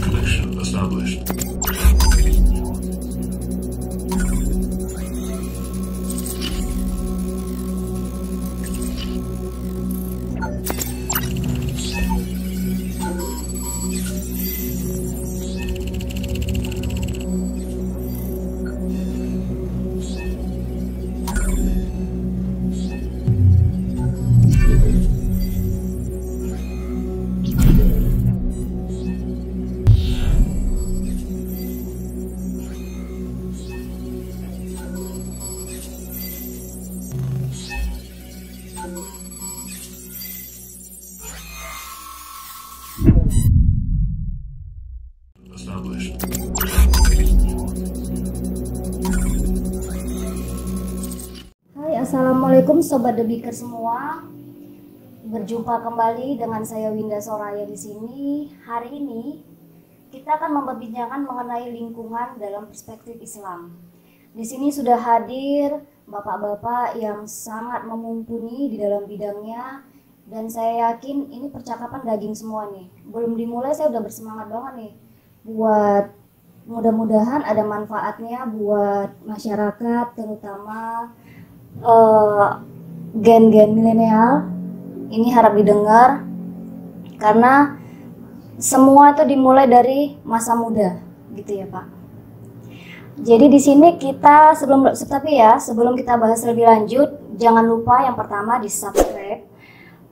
Connection established. Established. Hai, assalamualaikum sobat The Beaker semua. Berjumpa kembali dengan saya Winda Soraya di sini. Hari ini kita akan memperbincangkan mengenai lingkungan dalam perspektif Islam. Di sini sudah hadir bapak-bapak yang sangat mumpuni di dalam bidangnya, dan saya yakin ini percakapan daging semua nih. Belum dimulai saya udah bersemangat banget nih. Buat mudah-mudahan ada manfaatnya buat masyarakat, terutama gen-gen milenial. Ini harap didengar karena semua itu dimulai dari masa muda, gitu ya Pak. Jadi di sini kita sebelum kita bahas lebih lanjut, jangan lupa yang pertama di subscribe,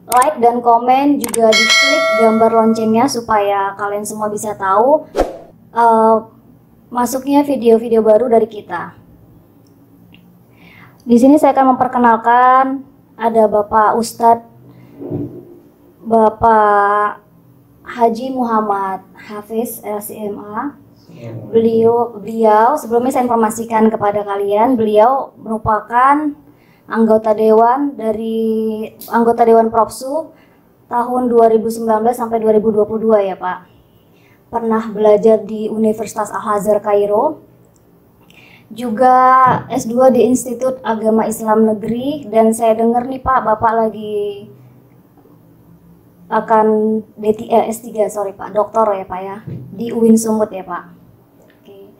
like dan komen, juga diklik gambar loncengnya supaya kalian semua bisa tahu masuknya video-video baru dari kita. Di sini saya akan memperkenalkan ada Bapak Ustadz Bapak Haji Muhammad Hafiz LCMA. Beliau sebelumnya saya informasikan kepada kalian, beliau merupakan anggota dewan Propsu tahun 2019 sampai 2022 ya Pak. Pernah belajar di Universitas Al-Azhar Kairo, juga S2 di Institut Agama Islam Negeri, dan saya dengar nih Pak, Bapak lagi akan S3 Pak, doktor ya Pak ya, di UIN Sumut ya Pak. Oke.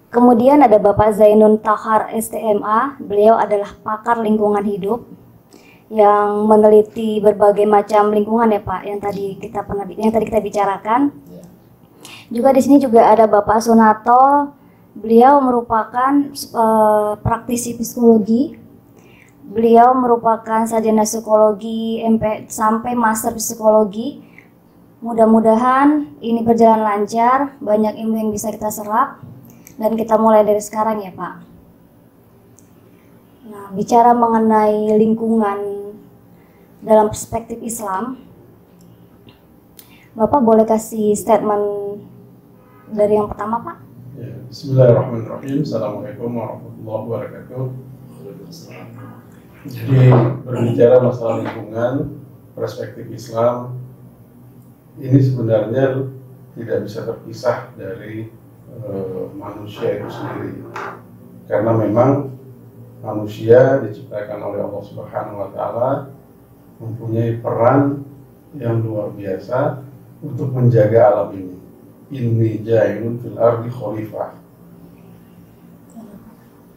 Kemudian ada Bapak Zainun Tahar STMA, beliau adalah pakar lingkungan hidup yang meneliti berbagai macam lingkungan ya Pak, yang tadi kita bicarakan. Juga di sini juga ada Bapak Sunato, beliau merupakan praktisi psikologi. Beliau merupakan sarjana psikologi MP sampai master psikologi. Mudah-mudahan ini berjalan lancar, banyak ilmu yang bisa kita serap, dan kita mulai dari sekarang ya Pak. Nah, bicara mengenai lingkungan dalam perspektif Islam, Bapak boleh kasih statement dari yang pertama Pak? Ya, bismillahirrahmanirrahim. Assalamualaikum warahmatullahi wabarakatuh. Jadi berbicara masalah lingkungan, perspektif Islam ini sebenarnya tidak bisa terpisah dari manusia itu sendiri, karena memang manusia diciptakan oleh Allah Subhanahu wa Ta'ala, mempunyai peran yang luar biasa untuk menjaga alam ini. Inni ja'ilun fil ardi khalifah.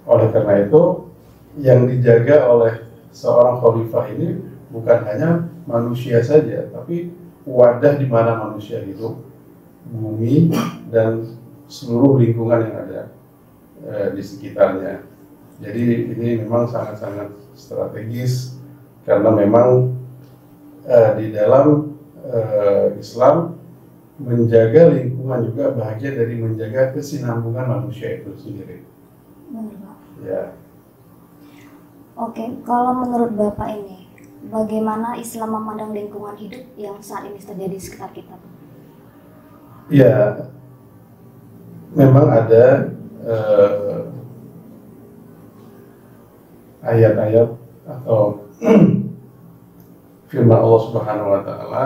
Oleh karena itu, yang dijaga oleh seorang khalifah ini bukan hanya manusia saja, tapi wadah di mana manusia hidup, bumi, dan seluruh lingkungan yang ada di sekitarnya. Jadi ini memang sangat-sangat strategis, karena memang di dalam Islam menjaga lingkungan juga bahagian dari menjaga kesinambungan manusia itu sendiri. Ya. Oke, kalau menurut Bapak ini, bagaimana Islam memandang lingkungan hidup yang saat ini terjadi di sekitar kita? Ya, memang ada ayat-ayat atau firman Allah Subhanahu wa Ta'ala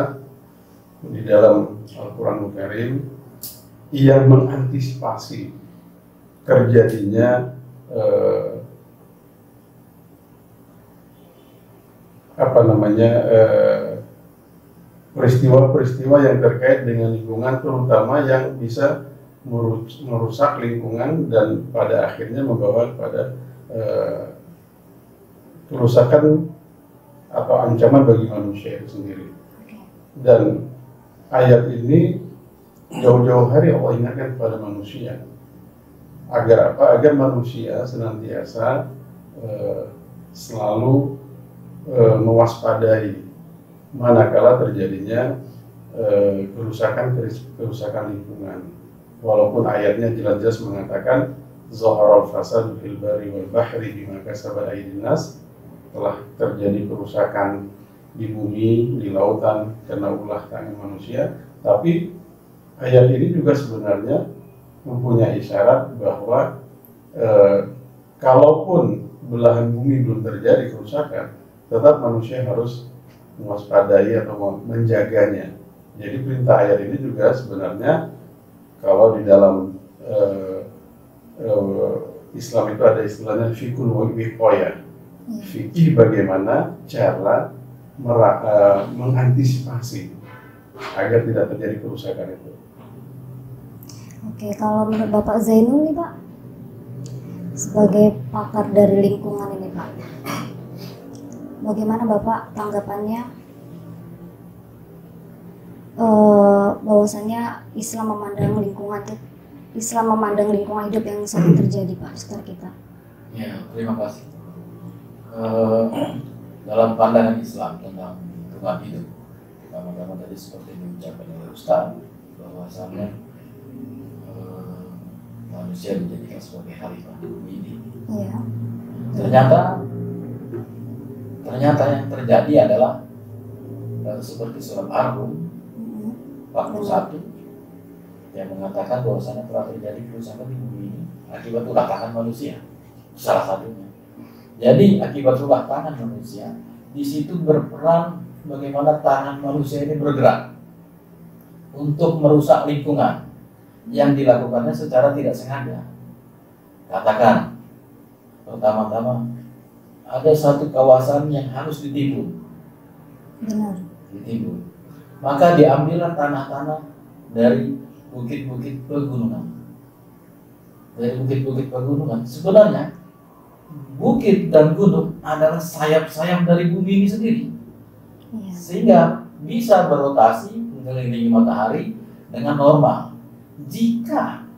di dalam Al-Quranul Karim yang mengantisipasi terjadinya apa namanya peristiwa-peristiwa yang terkait dengan lingkungan, terutama yang bisa merusak lingkungan dan pada akhirnya membawa kepada kerusakan atau ancaman bagi manusia itu sendiri. Dan ayat ini jauh-jauh hari Allah ingatkan kepada manusia agar apa? Agar manusia senantiasa selalu mewaspadai manakala terjadinya kerusakan lingkungan. Walaupun ayatnya jelas-jelas mengatakan zaharal fasadu fil barri wal bahri bima kasabat aydin nas, telah terjadi kerusakan di bumi, di lautan karena ulah tangan manusia. Tapi ayat ini juga sebenarnya mempunyai isyarat bahwa kalaupun belahan bumi belum terjadi kerusakan, tetap manusia harus mewaspadai atau menjaganya. Jadi perintah ayat ini juga sebenarnya kalau di dalam Islam itu ada istilahnya fikul wiqayah. Fikih bagaimana cara mengantisipasi agar tidak terjadi kerusakan itu. Oke, kalau menurut Bapak Zainul nih Pak, sebagai pakar dari lingkungan ini Pak, bagaimana Bapak tanggapannya bahwasanya Islam memandang lingkungan hidup yang sering terjadi Pak di sekitar kita? Ya, terima kasih. Dalam pandangan Islam tentang lingkungan hidup, pertama-tama tadi seperti diucapkan oleh Ustaz, bahwasanya manusia dijadikan sebagai khalifah di bumi ini. Iya. Ternyata yang terjadi adalah seperti surat Ar-Rum 41 yang mengatakan bahwasanya telah terjadi kerusakan di bumi ini akibat ulah tangan manusia, salah satunya. Jadi akibat ulah tangan manusia, di situ berperan bagaimana tangan manusia ini bergerak untuk merusak lingkungan yang dilakukannya secara tidak sengaja. Katakan, pertama-tama ada satu kawasan yang harus ditimbun. Benar. Ditimbun. Maka diambillah tanah-tanah dari bukit-bukit pegunungan. Dari bukit-bukit pegunungan. Sebenarnya bukit dan gunung adalah sayap-sayap dari bumi ini sendiri. Iya. Sehingga bisa berotasi mengelilingi matahari dengan normal. Jika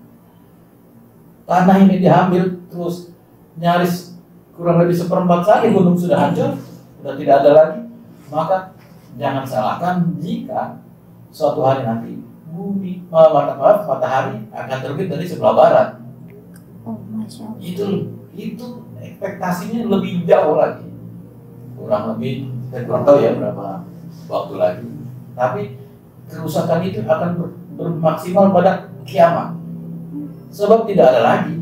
tanah ini diambil terus nyaris kurang lebih seperempat saja gunung sudah hancur, sudah tidak ada lagi, maka jangan salahkan jika suatu hari nanti matahari akan terbit dari sebelah barat. Oh, Masya Allah. Itu ekspektasinya lebih jauh lagi, kurang lebih saya kurang tahu ya berapa waktu lagi, tapi kerusakan itu akan bermaksimal pada kiamat, sebab tidak ada lagi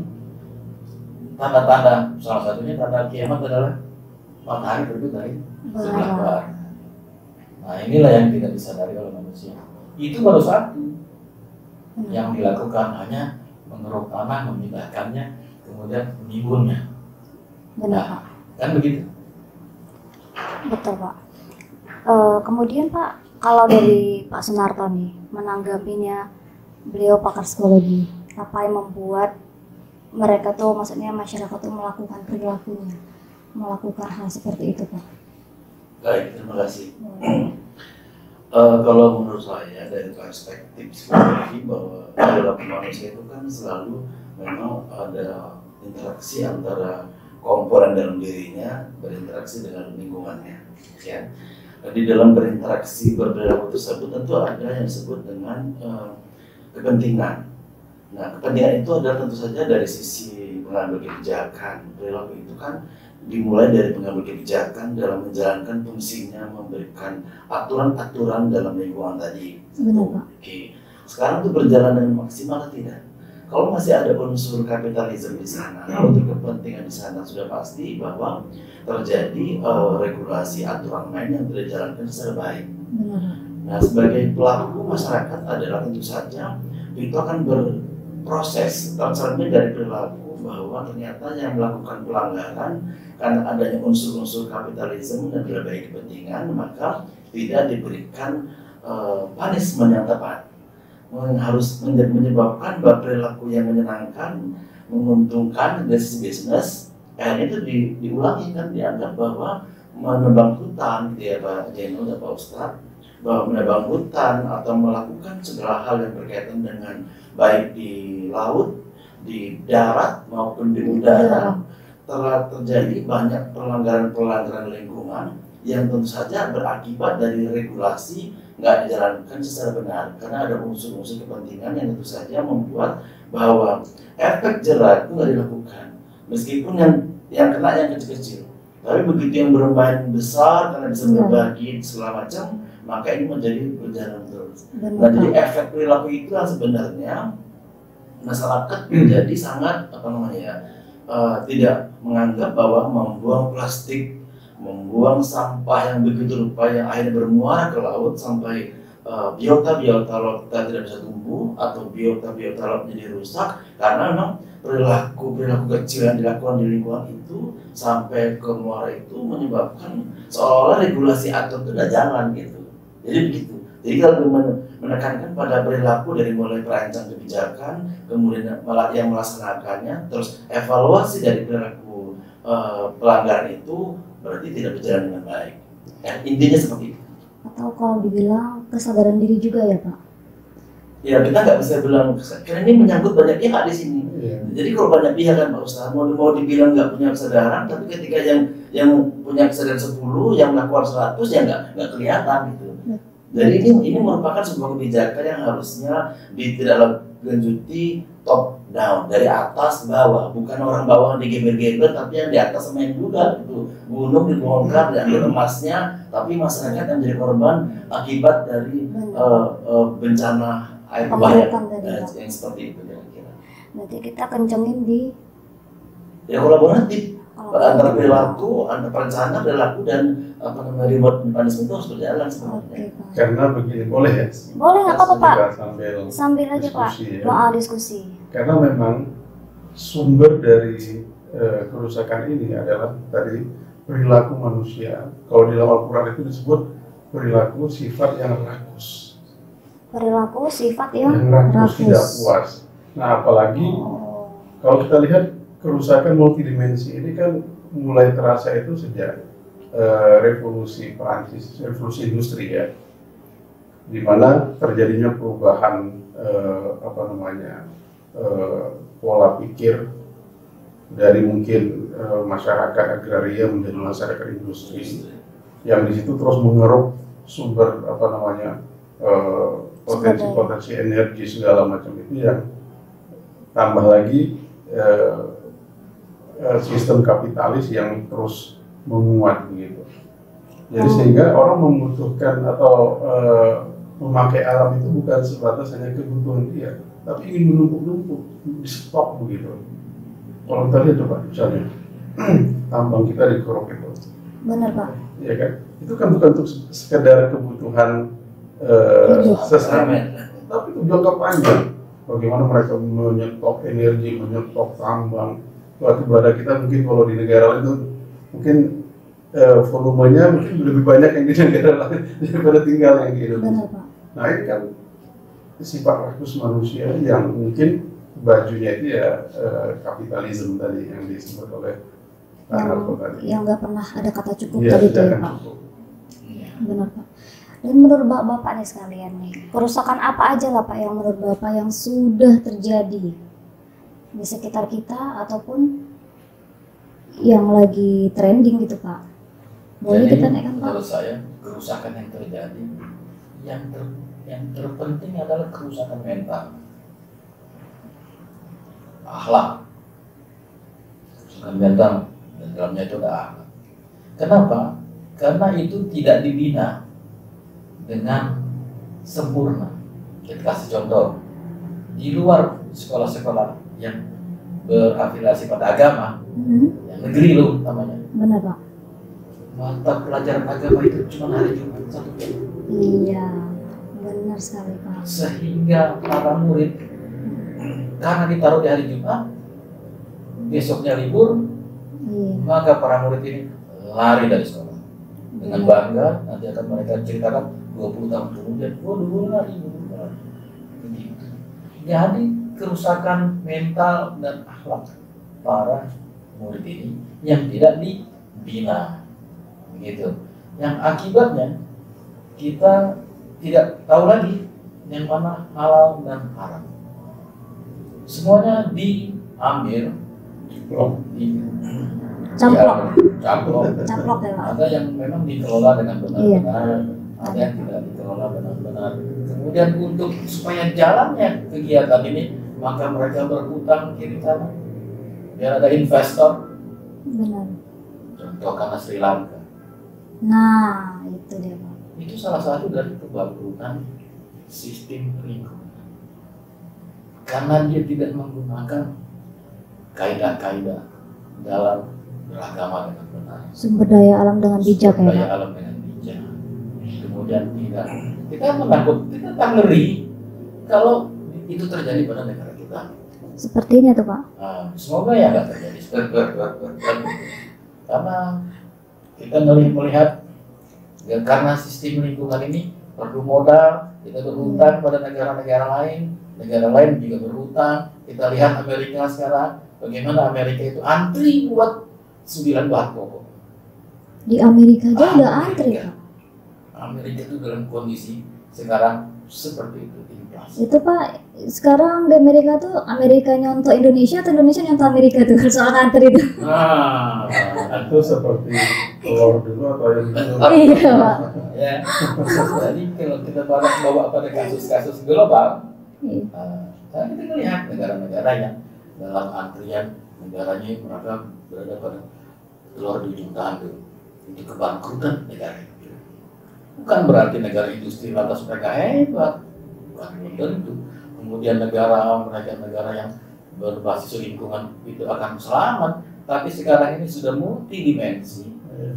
tanda-tanda. Salah satunya tanda kiamat adalah matahari terbit dari sebelah barat. Nah, inilah yang tidak disadari oleh manusia. Itu baru satu yang dilakukan, hanya mengeruk tanah, memindahkannya, kemudian menimbunnya. Benar Pak. Kan begitu? Betul Pak. Kemudian Pak, kalau dari Pak Sunarto nih menanggapinya, beliau pakar psikologi, apa yang membuat mereka tuh, maksudnya masyarakat tuh melakukan perilakunya, melakukan hal seperti itu Pak? Baik, terima kasih. Kalau menurut saya dari perspektif psikologi, bahwa dalam manusia itu kan selalu memang ada interaksi antara komponen dalam dirinya berinteraksi dengan lingkungannya, ya. Di dalam berinteraksi berperilaku tersebut tentu ada yang disebut dengan kepentingan. Nah, kepentingan itu adalah tentu saja dari sisi pengambil kebijakan. Perilaku itu kan dimulai dari pengambil kebijakan dalam menjalankan fungsinya, memberikan aturan-aturan dalam lingkungan tadi. Oke. Sekarang itu berjalan dengan maksimal atau tidak? Kalau masih ada unsur kapitalisme di sana, unsur kepentingan di sana, sudah pasti bahwa terjadi regulasi aturan main yang tidak dijalankan secara baik. Nah, sebagai pelaku masyarakat adalah tentu saja itu akan proses tercermin dari perilaku bahwa ternyata yang melakukan pelanggaran karena adanya unsur-unsur kapitalisme dan berbagai kepentingan, maka tidak diberikan punishment yang tepat. Harus menyebabkan bahwa perilaku yang menyenangkan, menguntungkan dari sisi bisnis, itu diulangi, kan dianggap bahwa menebang hutan, gitu ya Pak Jeno dan Pak Ustadz, bahwa menebang hutan atau melakukan segala hal yang berkaitan dengan baik di laut, di darat maupun di udara, telah terjadi banyak pelanggaran lingkungan yang tentu saja berakibat dari regulasi nggak dijalankan secara benar karena ada unsur-unsur kepentingan yang tentu saja membuat bahwa efek jerah itu nggak dilakukan meskipun yang kena yang kecil-kecil, tapi begitu yang bermain besar karena bisa berbagi segala macam, maka ini menjadi berjalan terus. Nah, jadi efek perilaku itu yang sebenarnya masyarakat menjadi sangat tidak menganggap bahwa membuang plastik, membuang sampah yang begitu rupa yang akhirnya bermuara ke laut sampai biota-biota laut kita tidak bisa tumbuh atau biota-biota laut menjadi rusak karena memang perilaku kecil yang dilakukan di lingkungan itu sampai ke muara itu menyebabkan seolah-olah regulasi atur itu tidak jalan gitu. Jadi begitu. Jadi kalau menekankan pada perilaku dari mulai perancang kebijakan, kemudian yang melaksanakannya, terus evaluasi dari perilaku pelanggaran itu berarti tidak berjalan dengan baik. Ya, intinya seperti itu. Atau kalau dibilang kesadaran diri juga ya Pak? Ya kita nggak bisa bilang, karena ini menyangkut banyak pihak di sini. Jadi kalau banyak pihak kan Pak Ustadz, mau dibilang nggak punya kesadaran, tapi ketika yang punya kesadaran 10, yang melakukan 100 ya nggak kelihatan gitu. Jadi ini merupakan sebuah kebijakan yang harusnya ditindaklanjuti top down, dari atas ke bawah, bukan orang bawah digeber-geber, tapi yang di atas semain juga gitu. Gunung dibongkar diambil emasnya, tapi masyarakat yang menjadi korban akibat dari bencana air bahaya yang seperti itu kira-kira. Berarti kita kencengin di kolaboratif antara perilaku, antara perencanaan perilaku dan reward punishment itu harus berjalan sebenarnya. Karena begini, boleh ya? Boleh, nggak apa-apa Pak. Sambil aja diskusi, Pak. Ya. Diskusi. Karena memang sumber dari kerusakan ini adalah dari perilaku manusia. Kalau di dalam Al-Quran itu disebut perilaku sifat yang rakus. Perilaku sifat yang rakus, tidak puas. Nah, apalagi kalau kita lihat kerusakan multidimensi ini kan mulai terasa itu sejak revolusi Perancis, revolusi industri ya, di mana terjadinya perubahan pola pikir dari mungkin masyarakat agraria menjadi masyarakat industri, yang di situ terus mengeruk sumber potensi energi segala macam itu, yang tambah lagi sistem kapitalis yang terus menguat begitu. Jadi sehingga orang membutuhkan atau memakai alam itu bukan sebatas hanya kebutuhan dia, tapi ingin menumpuk-numpuk di stok begitu. Kalau kita lihat coba misalnya tambang kita dikeruk itu. Benar Pak. Iya kan? Itu kan bukan untuk sekedar kebutuhan sesaat, tapi itu jangka panjang. Bagaimana mereka menyetok energi, menyetok tambang. Batu bara kita mungkin kalau di negara lain itu mungkin volumenya mungkin lebih banyak yang di negara lain daripada tinggal yang di Indonesia. Nah ini kan sifat rakus manusia yang mungkin bajunya itu ya kapitalisme tadi yang disebut oleh yang nggak pernah ada kata cukup tadi itu ya Pak. Benar Pak. Dan menurut Bapak nih sekalian nih, kerusakan apa aja lah Pak yang menurut Bapak yang sudah terjadi di sekitar kita ataupun yang lagi trending gitu Pak? Boleh kita naikkan Pak? Menurut saya kerusakan yang terjadi yang terpenting adalah kerusakan mental, akhlak, kerusakan mental, dan dalamnya itu ada akhlak. Kenapa? Karena itu tidak dibina dengan sempurna. Kita kasih contoh, di luar sekolah-sekolah yang berafiliasi pada agama, yang negeri loh namanya. Benar Pak. Mata pelajaran agama itu cuma hari Jumat 1 jam. Iya, benar sekali Pak. Sehingga para murid karena ditaruh di hari Jumat, besoknya libur, Iya. maka para murid ini lari dari sekolah dengan bangga. Nanti akan mereka ceritakan 20 tahun kemudian, oh dulu lari. Begitu. Jadi kerusakan mental dan akhlak para murid ini yang tidak dibina, begitu. Yang akibatnya kita tidak tahu lagi yang mana halal dan haram. Semuanya diambil, Caplok. caplok. Caplok ya Pak. Ada yang memang dikelola dengan Iya. benar-benar, ada yang tidak dikelola benar-benar. Kemudian untuk supaya jalannya kegiatan ini, maka mereka berhutang kiri kanan biar ada investor. Benar. Contoh karena Sri Lanka, Nah, itu dia Pak. itu salah satu dari kebangkrutan sistem lingkungan. Karena dia tidak menggunakan kaidah-kaidah dalam beragama dengan benar. Sumber daya alam dengan bijak ya Sumber daya Pak. alam dengan bijak. Kemudian tidak, kita menakut, kita tak ngeri kalau itu terjadi pada negara kita. Sepertinya tuh Pak. Nah, semoga ya nggak terjadi. Karena kita melihat ya, karena sistem lingkungan ini perlu modal, kita berhutang pada negara-negara lain juga berhutang. Kita lihat Amerika sekarang, bagaimana Amerika itu antri buat 9 bahan pokok. Di Amerika aja udah antri Pak. Amerika itu dalam kondisi sekarang seperti itu, inflasi. Itu Pak, sekarang di Amerika tuh Amerika nyontoh Indonesia atau Indonesia nyontoh Amerika tuh soal antri itu. Nah, Itu seperti telur dulu atau yang dulu? Iya Pak. ya. Jadi kalau kita bawa pada kasus-kasus global, Iya. kita melihat negara-negara yang dalam antrian negaranya mereka berada pada telur di ujung tanduk. Itu kebangkrutan negara itu. Bukan berarti negara industri lantas mereka hebat, bukan tentu. Kemudian mereka negara yang berbasis lingkungan itu akan selamat. Tapi sekarang ini sudah multidimensi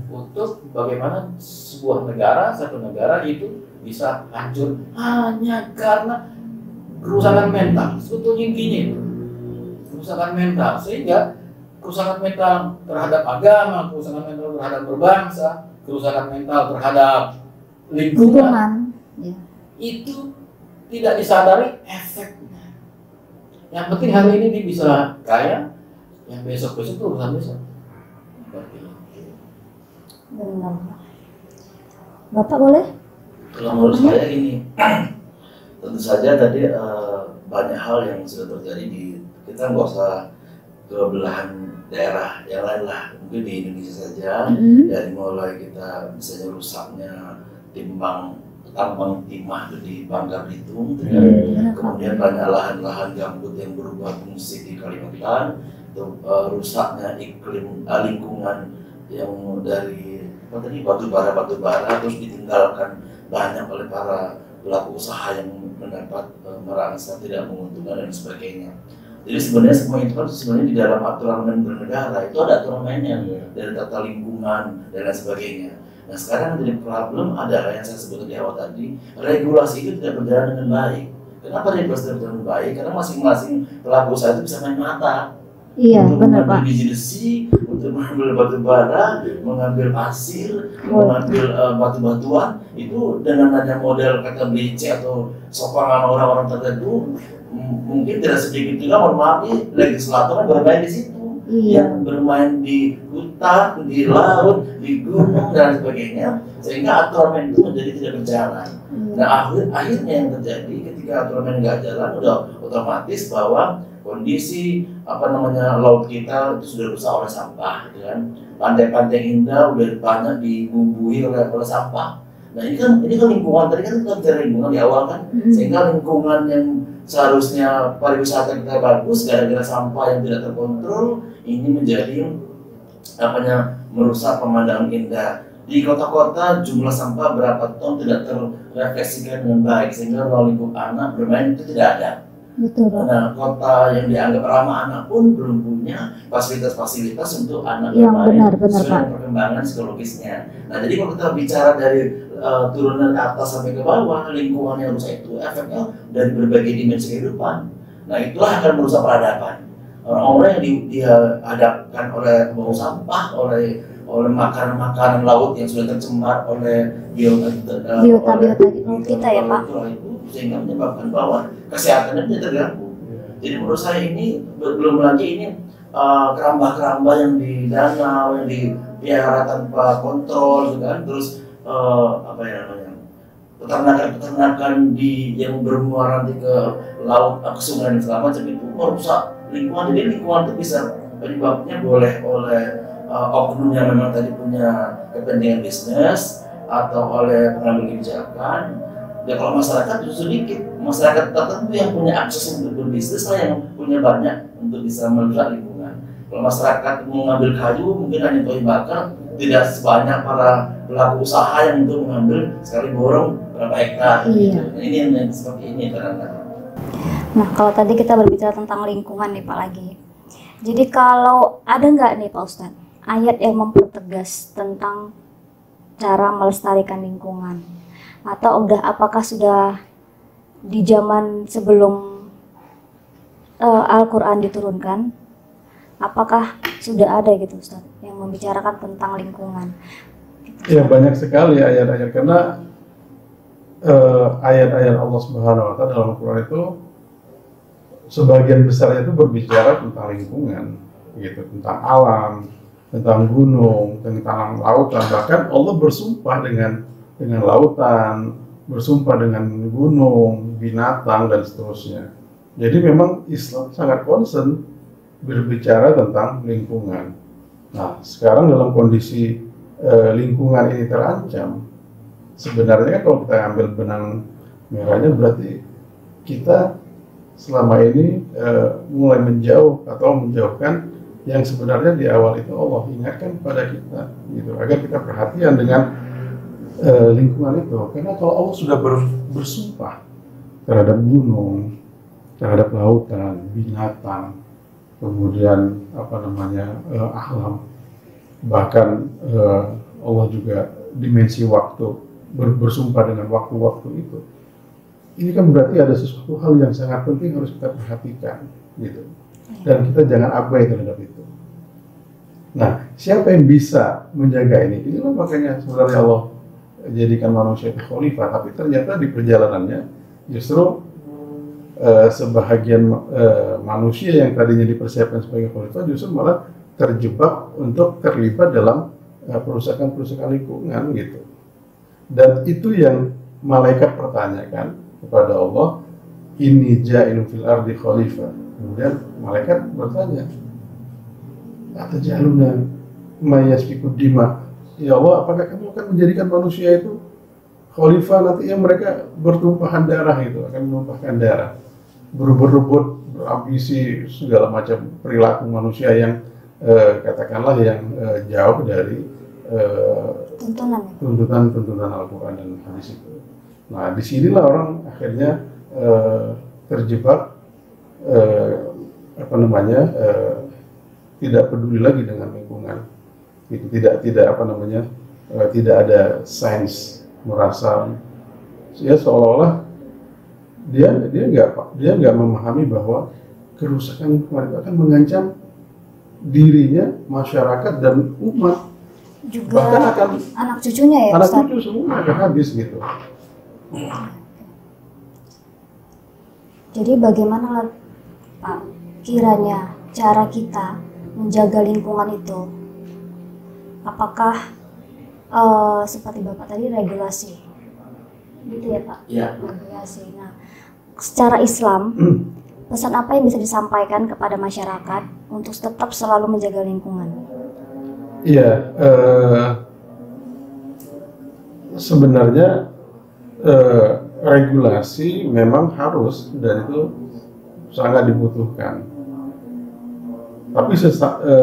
untuk bagaimana satu negara itu bisa hancur hanya karena kerusakan mental. Sebetulnya intinya itu kerusakan mental, sehingga kerusakan mental terhadap agama, kerusakan mental terhadap berbangsa, kerusakan mental terhadap lingkungan Ya. itu tidak disadari efeknya. Yang penting hari ini dia bisa kaya, yang besok-besok itu urusan besok. Seperti itu. Benar Pak. Bapak boleh? Kalau menurut saya ini, tentu saja tadi banyak hal yang sudah terjadi di kita, nggak usah ke belahan daerah yang lain lah, mungkin di Indonesia saja. Dari mulai kita misalnya rusaknya tambang timah itu di Bangka Belitung, kemudian banyak lahan-lahan gambut yang berubah fungsi di Kalimantan, rusaknya iklim lingkungan yang dari batu bara terus ditinggalkan banyak oleh para pelaku usaha yang mendapat merasa tidak menguntungkan dan sebagainya. Jadi sebenarnya semua itu kan sebenarnya di dalam aturan main bernegara itu ada aturan mainnya dari tata lingkungan dan lain sebagainya. Nah sekarang yang jadi problem adalah yang saya sebutkan di awal tadi, regulasi itu tidak berjalan dengan baik. Kenapa regulasi tidak berjalan dengan baik? Karena masing-masing pelaku usaha itu bisa main mata. Iya, Untuk benar Pak. mengambil biji-besi, untuk mengambil batu bara, mengambil pasir, mengambil batu-batuan, itu dengan adanya model kata BC atau sokongan orang-orang tertentu, mungkin tidak sedikit juga, mohon maaf nih, legislator kan bermain di situ. Iya. Yang bermain di hutan, di laut, di gunung dan sebagainya, sehingga aturan main itu menjadi tidak berjalan. Nah akhirnya yang terjadi ketika aturan main nggak jalan, udah otomatis bahwa kondisi laut kita itu sudah rusak oleh sampah, gitu kan. Pantai-pantai indah udah banyak dibumbui oleh sampah. Nah ini kan lingkungan, tadi kan kita bicara lingkungan di awal kan, sehingga lingkungan yang seharusnya pariwisata kita bagus gara-gara sampah yang tidak terkontrol ini menjadi merusak pemandangan indah. Di kota-kota jumlah sampah berapa ton tidak terrefleksikan dengan baik sehingga ruang lingkup anak bermain itu tidak ada. Betul Pak. Nah, kota yang dianggap ramah anak pun belum punya fasilitas-fasilitas untuk anak Yang bermain benar, sesuai Pak. dengan perkembangan psikologisnya. Nah, jadi kalau kita bicara dari turunan ke atas sampai ke bawah, lingkungan yang rusak itu efeknya dari berbagai dimensi kehidupan. Nah itulah akan merusak peradaban. Orang-orang yang dihadapkan oleh bau sampah, oleh makanan-makanan laut yang sudah tercemar oleh biota kita ya Pak. Itu sehingga menyebabkan bahwa kesehatannya tidak terganggu. Jadi menurut saya ini belum lagi ini keramba-keramba yang di danau yang dipelihara tanpa kontrol, gitu kan. Terus peternakan yang bermuara nanti ke laut, ke sungai dan segala macam itu merusak lingkungan. Jadi lingkungan itu bisa penyebabnya boleh oleh oknum yang memang tadi punya kepentingan bisnis atau oleh pengambil kebijakan. Ya kalau masyarakat justru sedikit, masyarakat tertentu yang punya akses untuk berbisnis lah yang punya banyak untuk bisa merusak lingkungan. Kalau masyarakat mau ngambil kayu mungkin hanya untuk bakar, tidak sebanyak para pelaku usaha yang untuk mengambil sekali borong berapa hektar. Iya. Gitu. Ini yang seperti ini kadang-kadang. Nah, kalau tadi kita berbicara tentang lingkungan nih Pak lagi. Jadi kalau ada nggak nih Pak Ustadz ayat yang mempertegas tentang cara melestarikan lingkungan? Atau apakah sudah di zaman sebelum Al-Quran diturunkan, apakah sudah ada gitu Ustadz yang membicarakan tentang lingkungan? Ya banyak sekali ayat-ayat, karena ayat-ayat Allah Subhanahu Wa Taala dalam Al-Quran itu sebagian besarnya itu berbicara tentang lingkungan, gitu, tentang alam, tentang gunung, tentang lautan. Bahkan Allah bersumpah dengan lautan, bersumpah dengan gunung, binatang dan seterusnya. Jadi memang Islam sangat concern berbicara tentang lingkungan. Nah, sekarang dalam kondisi lingkungan ini terancam, sebenarnya kalau kita ambil benang merahnya berarti kita selama ini mulai menjauh atau menjauhkan yang sebenarnya di awal itu Allah ingatkan kepada kita, gitu, agar kita perhatian dengan lingkungan itu. Karena kalau Allah sudah bersumpah terhadap gunung, terhadap lautan, binatang, kemudian alam, bahkan Allah juga dimensi waktu bersumpah dengan waktu-waktu itu. Ini kan berarti ada sesuatu hal yang sangat penting harus kita perhatikan, gitu. Dan kita jangan abai terhadap itu. Nah, siapa yang bisa menjaga ini? Inilah makanya sebenarnya Allah jadikan manusia itu khalifah, tapi ternyata di perjalanannya justru sebahagian manusia yang tadinya dipersiapkan sebagai khalifah justru malah terjebak untuk terlibat dalam perusakan lingkungan, gitu. Dan itu yang malaikat pertanyakan kepada Allah, inni ja'ilun fil ardi khalifah. Kemudian malaikat bertanya, atajaluna may yasfikud dima. Ya Allah, apakah kamu akan menjadikan manusia itu khalifah nanti yang mereka bertumpahan darah, itu akan menumpahkan darah, berebut, berambisi, segala macam perilaku manusia yang katakanlah yang jauh dari tuntunan Al-Quran dan hadis itu. Nah, disinilah orang akhirnya terjebak tidak peduli lagi dengan lingkungan. Itu tidak ada sains, merasa ya seolah-olah dia nggak memahami bahwa kerusakan lingkungan itu akan mengancam dirinya, masyarakat dan umat, juga bahkan akan anak cucunya ya anak Ustaz? cucu semua akan habis, gitu. Jadi bagaimana Pak kiranya cara kita menjaga lingkungan itu? Apakah seperti Bapak tadi regulasi, gitu ya Pak? Ya. Regulasi. Nah, secara Islam, pesan apa yang bisa disampaikan kepada masyarakat untuk tetap selalu menjaga lingkungan? Iya, sebenarnya regulasi memang harus dan itu sangat dibutuhkan. Tapi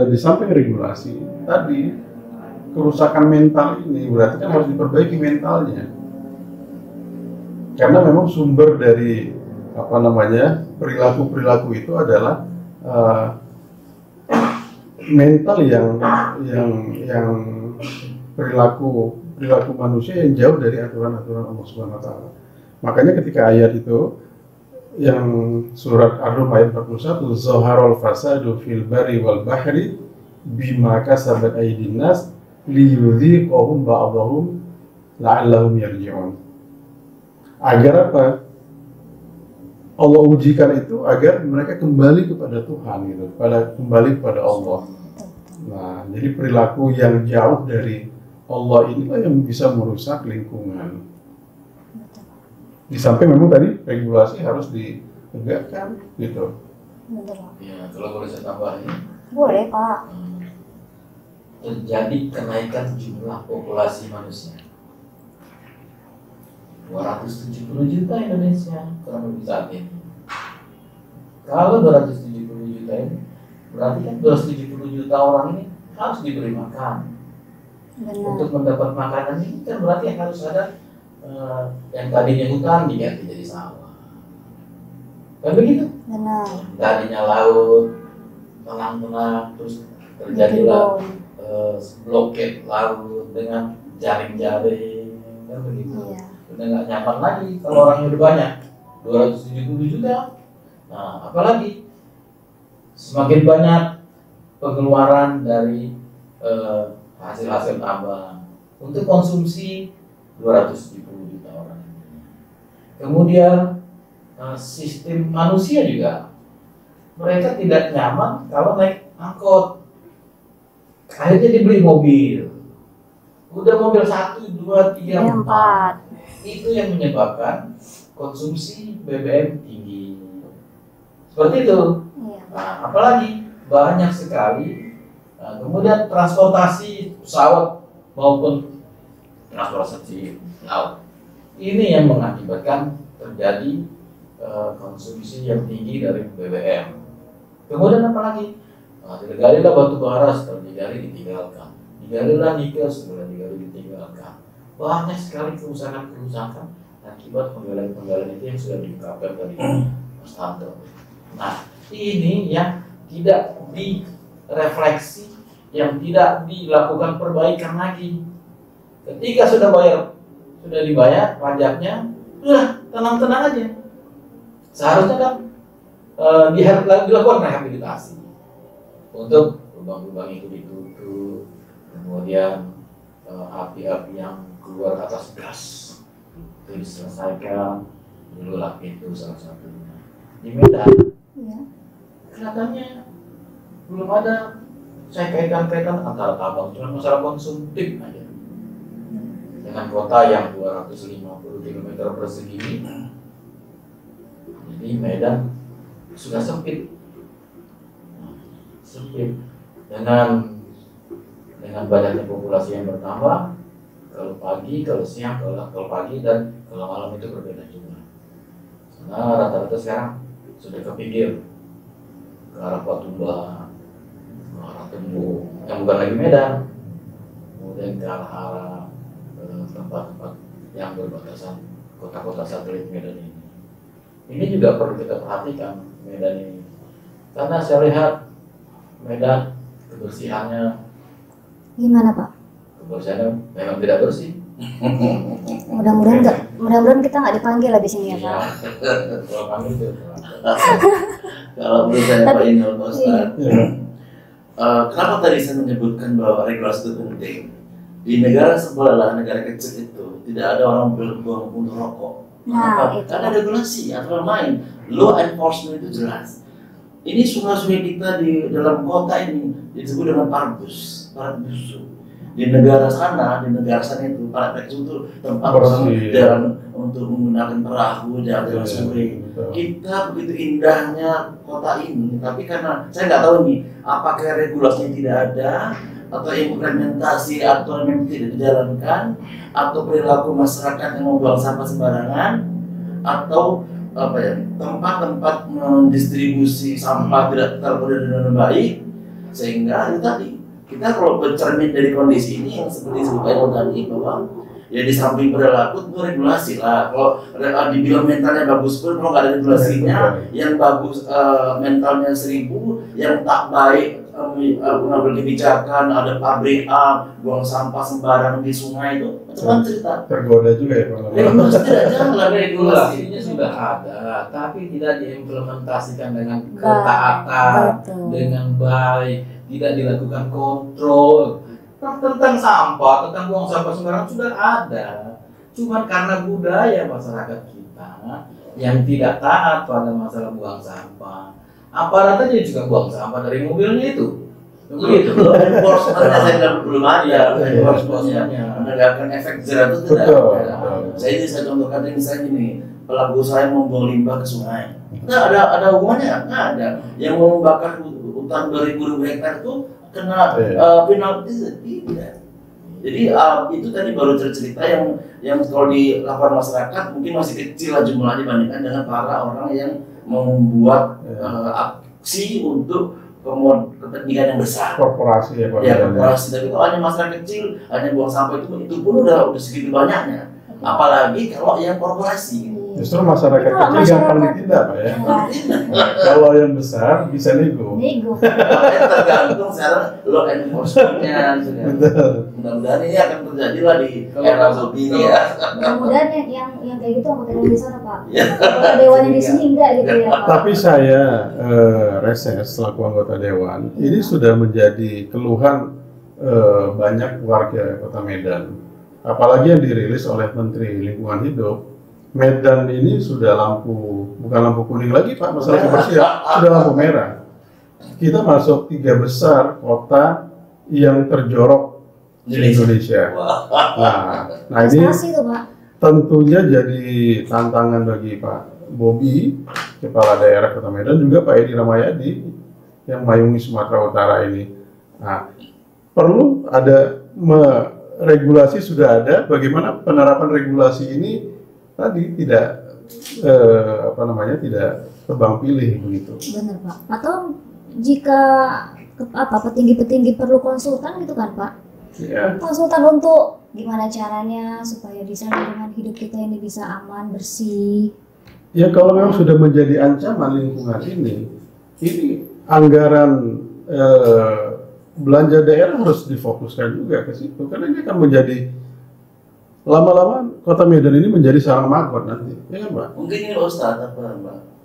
di samping regulasi tadi, kerusakan mental ini berarti kan harus diperbaiki mentalnya. Karena memang sumber dari perilaku itu adalah mental yang perilaku manusia yang jauh dari aturan-aturan Allah Subhanahu Wa Taala. Makanya ketika ayat itu yang surat Ar-Rum ayat 41, Zaharul fasadu fil bari wal bahri bima kasabat aydin nas liyudhiqahum ba'dahum la'allahum yarji'un. Agar apa? Allah ujikan itu agar mereka kembali kepada Tuhan gitu, kembali kepada Allah. Nah, jadi perilaku yang jauh dari Allah inilah yang bisa merusak lingkungan. Di samping memang tadi regulasi harus ditegakkan gitu. Betul, Pak. Ya, kalau boleh saya tambahin, Boleh, Pak. terjadi kenaikan jumlah populasi manusia. 270 juta Indonesia kurang lebih saat ini. Kalau 270 juta ini, berarti kan 270 juta orang ini harus diberi makan. Benar. Untuk mendapat makanan ini kan berarti harus ada yang tadinya hutan diganti jadi sawah. Kan begitu? Benar. Tadinya laut, tenang-tenang, terus terjadilah blokade laut dengan jaring-jaring, kan begitu. Iya. Udah nggak nyaman lagi kalau orangnya udah banyak, 270 juta. Nah, apalagi semakin banyak pengeluaran dari hasil-hasil tambang untuk konsumsi 270 juta orang. Kemudian sistem manusia juga, mereka tidak nyaman kalau naik angkot. Akhirnya dibeli mobil. Udah mobil 1, 2, 3, 4. Itu yang menyebabkan konsumsi BBM tinggi. Seperti itu. Iya. Nah, apalagi banyak sekali. Kemudian transportasi pesawat maupun transportasi laut. Ini yang mengakibatkan terjadi konsumsi yang tinggi dari BBM. Kemudian apalagi? Digalilah batu bara, setelah digali ditinggalkan. Digalilah nikel, setelah digali ditinggalkan. Banyak sekali kerusakan-kerusakan akibat penggalian-penggalian itu yang sudah diungkapkan tadi Mas Tanto. Nah, ini yang tidak direfleksi, yang tidak dilakukan perbaikan lagi. Ketika sudah dibayar pajaknya, udah tenang-tenang aja. Seharusnya kan dilakukan rehabilitasi untuk lubang-lubang itu ditutup, kemudian api-api yang keluar atas gas itu diselesaikan. Dulu lah itu salah satunya. Di Medan, Iya. kelihatannya belum ada saya kaitkan antara tambang, cuma masalah konsumtif aja. Dengan kota yang 250 km persegi ini, jadi Medan sudah sempit dengan banyaknya populasi yang bertambah. Kalau pagi, kalau siang, kalau pagi dan kalau malam itu berbeda juga. Karena rata-rata sekarang sudah ke pinggir, ke arah Patumba, ke arah Tembung, yang bukan lagi Medan, kemudian ke arah tempat-tempat yang berbatasan kota-kota satelit Medan ini. Ini juga perlu kita perhatikan Medan ini, karena saya lihat Medan kebersihannya, Gimana, Pak? kebersihannya memang tidak bersih. Mudah-mudahan kita nggak dipanggil habis ini ya, Iya. Pak. Kalau kami itu, Kalau menurut saya Pak Inul Pak Ustaz, Ya. kenapa tadi saya menyebutkan bahwa regulasi itu penting? Di negara sebelah, negara kecil itu tidak ada orang buang puntung rokok. Nah, Kenapa? itu. Karena regulasi, aturan main, law enforcement itu jelas. Ini sungai-sungai kita di dalam kota ini disebut dengan parabus. Di negara sana itu parabus itu tempat orang Bersih. jalan untuk menggunakan perahu jalan sungai. Betul. Kita begitu indahnya kota ini, tapi karena saya nggak tahu nih, apakah regulasinya tidak ada atau implementasi aturan yang tidak dijalankan, atau perilaku masyarakat yang membuang sampah sembarangan, atau apa ya, tempat-tempat mendistribusi sampah tidak terkoordinir dengan baik, sehingga itu tadi kita kalau bercermin dari kondisi ini yang seperti disebutkan tadi, bahwa ya di samping perilaku itu regulasi lah. Kalau dibilang mentalnya bagus pun kalau nggak ada regulasinya, yang bagus mentalnya 1000, yang tak baik mengambil kebijakan, ada pabrik A buang sampah sembarangan di sungai itu, macam-macam cerita. Tergoda juga ya Pak. Regulasi tidak jalan, Regulasinya sudah ada, tapi tidak diimplementasikan dengan ketaatan, Betul. dengan baik, tidak dilakukan kontrol. Tentang sampah, tentang buang sampah sembarangan sudah ada. Cuman karena budaya masyarakat kita yang tidak taat pada masalah buang sampah, aparat aja juga buang sampah dari mobilnya itu. Begitu. Enforcement-nya saya bilang belum ada. Enforcement-nya. Menegakkan efek jerah itu tidak Betul. ada. Saya contohkan misalnya gini, pelaku usaha yang membuang limbah ke sungai, nggak ada hukumannya, nggak ada. Yang mau membakar hutan 2000 hektar itu kena penalti tidak. Jadi itu tadi baru cerita yang kalau dilakukan masyarakat mungkin masih kecil lah jumlahnya dibandingkan dengan para orang yang membuat aksi untuk kepentingan yang besar. Korporasi ya Pak. Ya korporasi, tapi kalau hanya masyarakat kecil hanya buang sampah itu pun udah segitu banyaknya. Apalagi kalau yang korporasi. Justru masyarakat Kalau kecil gampang masyarakat- ditindak Pak ya. Kalau yang besar bisa nego. Nego. Tergantung sekarang law enforcement-nya. Betul. Mudah-mudahan ini akan terjadi lah di era ini ya. Mudah-mudahan yang kayak gitu anggota dewan di sana Pak. Ya. Anggota dewan yang di sini enggak gitu ya Pak. Tapi saya reses selaku anggota dewan ini sudah menjadi keluhan banyak warga Kota Medan. Apalagi yang dirilis oleh Menteri Lingkungan Hidup. Medan ini sudah bukan lampu kuning lagi Pak, masalah kebersihan, sudah lampu merah. Kita masuk 3 besar kota yang terjorok di Indonesia. Nah ini Prestasi tuh Pak. tentunya jadi tantangan bagi Pak Bobi, Kepala Daerah Kota Medan, juga Pak Edi Ramayadi yang mayungi Sumatera Utara ini. Nah, perlu ada regulasi sudah ada, bagaimana penerapan regulasi ini tadi tidak tidak tebang pilih begitu. Benar Pak. Atau jika petinggi-petinggi perlu konsultan gitu kan Pak? Ya, Konsultan untuk gimana caranya supaya bisa lingkungan hidup kita ini bisa aman, bersih. ya kalau memang sudah menjadi ancaman lingkungan ini anggaran belanja daerah harus difokuskan juga ke situ, karena ini akan menjadi lama-lama Kota Medan ini menjadi sarang maggot nanti, ya kan Pak? Mungkin ini Ustadz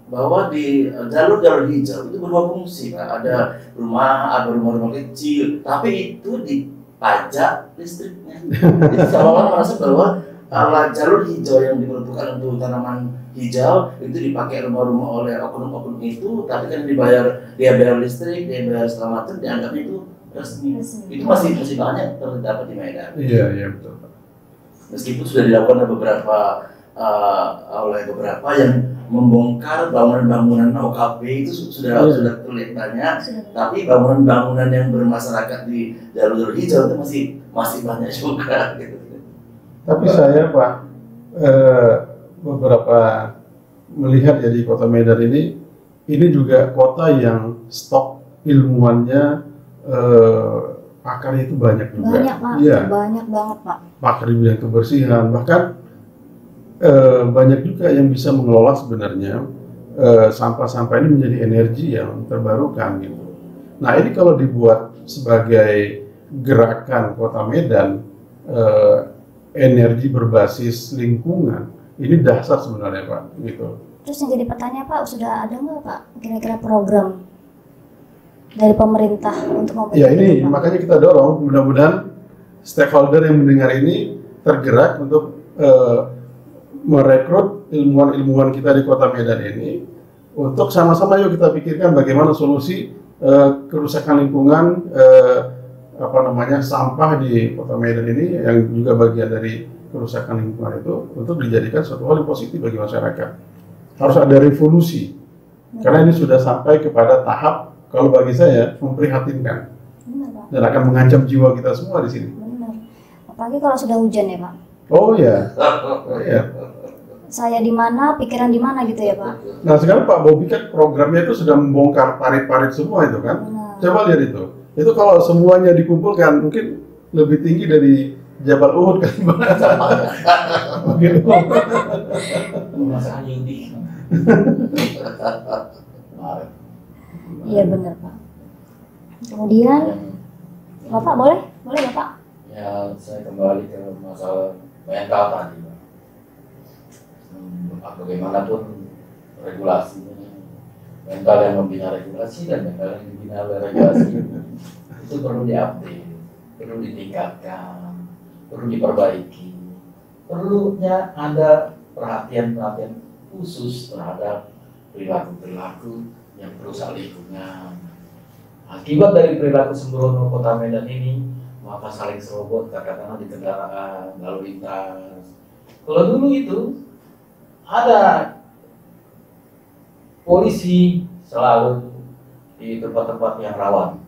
bahwa di jalur-jalur hijau itu berdua fungsi Pak. Ada rumah-rumah kecil, tapi itu dipajak listriknya. Jadi seolah-olah merasa bahwa jalur hijau yang diperuntukkan untuk tanaman hijau itu dipakai rumah-rumah oleh oknum-oknum itu, tapi kan dia bayar listrik, dia bayar segala macam, dianggapnya itu resmi. Itu masih banyak terdapat di Medan. Iya betul Pak. Meskipun sudah dilakukan oleh beberapa yang membongkar bangunan-bangunan OKP itu sudah terlihat banyak, tapi bangunan-bangunan yang bermasyarakat di jalur hijau itu masih banyak juga gitu. Tapi saya Pak beberapa melihat ya di Kota Medan ini juga kota yang stok ilmuannya pakarnya itu banyak juga. Banyak Pak, Iya. banyak banget Pak. Pakar di bidang kebersihan, bahkan banyak juga yang bisa mengelola sebenarnya sampah-sampah ini menjadi energi yang terbarukan gitu. Nah ini kalau dibuat sebagai gerakan Kota Medan, energi berbasis lingkungan, ini dahsyat sebenarnya Pak gitu. Terus yang jadi pertanyaan Pak, sudah ada nggak Pak kira-kira program dari pemerintah untuk membantu Ya ini Pak? makanya kita dorong, mudah-mudahan stakeholder yang mendengar ini tergerak untuk merekrut ilmuwan-ilmuwan kita di Kota Medan ini untuk sama-sama yuk kita pikirkan bagaimana solusi kerusakan lingkungan sampah di Kota Medan ini yang juga bagian dari kerusakan lingkungan itu untuk dijadikan suatu hal yang positif bagi masyarakat. Harus ada revolusi karena ini sudah sampai kepada tahap kalau bagi saya memprihatinkan Benar Pak, dan akan mengancam jiwa kita semua di sini. benar. Apalagi kalau sudah hujan ya Pak. Oh ya, Saya di mana, pikiran di mana gitu ya Pak. Nah sekarang Pak Bobi kan programnya itu sudah membongkar parit-parit semua itu kan. Benar. Coba lihat itu. Itu kalau semuanya dikumpulkan mungkin lebih tinggi dari Jabal Uhud kan. Mungkin. Masalah ini. Iya benar Pak. Kemudian Bapak boleh Bapak. Ya, saya kembali ke masalah mental tadi, Pak. Bagaimanapun regulasinya, mental yang membina regulasi dan mental yang dibina oleh regulasi itu perlu diupdate, perlu ditingkatkan, perlu diperbaiki, perlunya ada perhatian khusus terhadap perilaku yang merusak lingkungan. Akibat dari perilaku sembrono Kota Medan ini, maka saling serobot katakanlah di kendaraan lalu lintas. Kalau dulu itu ada polisi selalu di tempat-tempat yang rawan.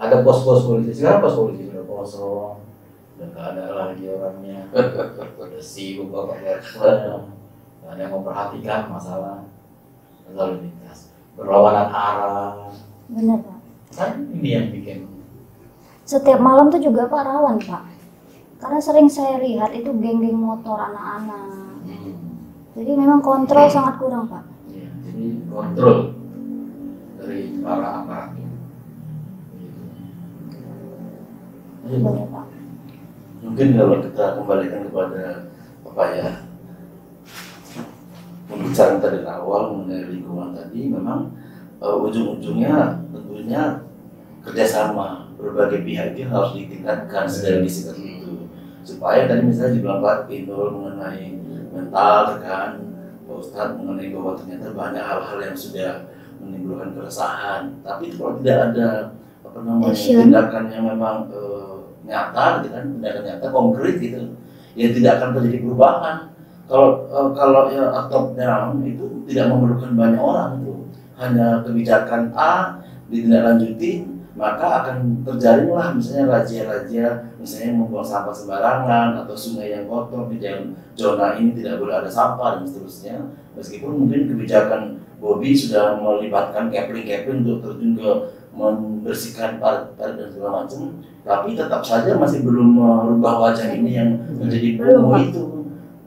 Ada pos-pos polisi. Sekarang pos polisi sudah kosong, udah nggak ada lagi orangnya. Udah sibuk bapak nggak ada yang memperhatikan masalah lalu lintas, berlawanan arah. Benar Pak. Kan ini yang bikin. Setiap malam tuh juga Pak rawan Pak. Karena sering saya lihat itu geng-geng motor anak-anak. Jadi memang kontrol sangat kurang Pak. Ya, jadi kontrol dari para aparat. Benar Pak. Mungkin kalau kita kembalikan kepada apa ya, pembicaraan tadi awal mengenai lingkungan tadi, memang ujung-ujungnya tentunya kerjasama berbagai pihak itu harus ditingkatkan dari sisi tertentu, supaya tadi misalnya dibilang Pak Indul mengenai mental kan, Pak Ustadz mengenai bahwa ternyata banyak hal-hal yang sudah menimbulkan keresahan, tapi kalau tidak ada apa namanya tindakan yang memang nyata, gitu kan, tindakan nyata konkret gitu, ya tidak akan terjadi perubahan. Kalau ya top down itu tidak memerlukan banyak orang itu, hanya kebijakan A ditindaklanjuti, maka akan terjadilah misalnya razia-razia, misalnya membuang sampah sembarangan atau sungai yang kotor di zona ini tidak boleh ada sampah dan seterusnya. Meskipun mungkin kebijakan Bobi sudah melibatkan Kepling untuk terjun ke membersihkan parit dan segala macam, tapi tetap saja masih belum merubah wajah ini yang menjadi kumuh itu.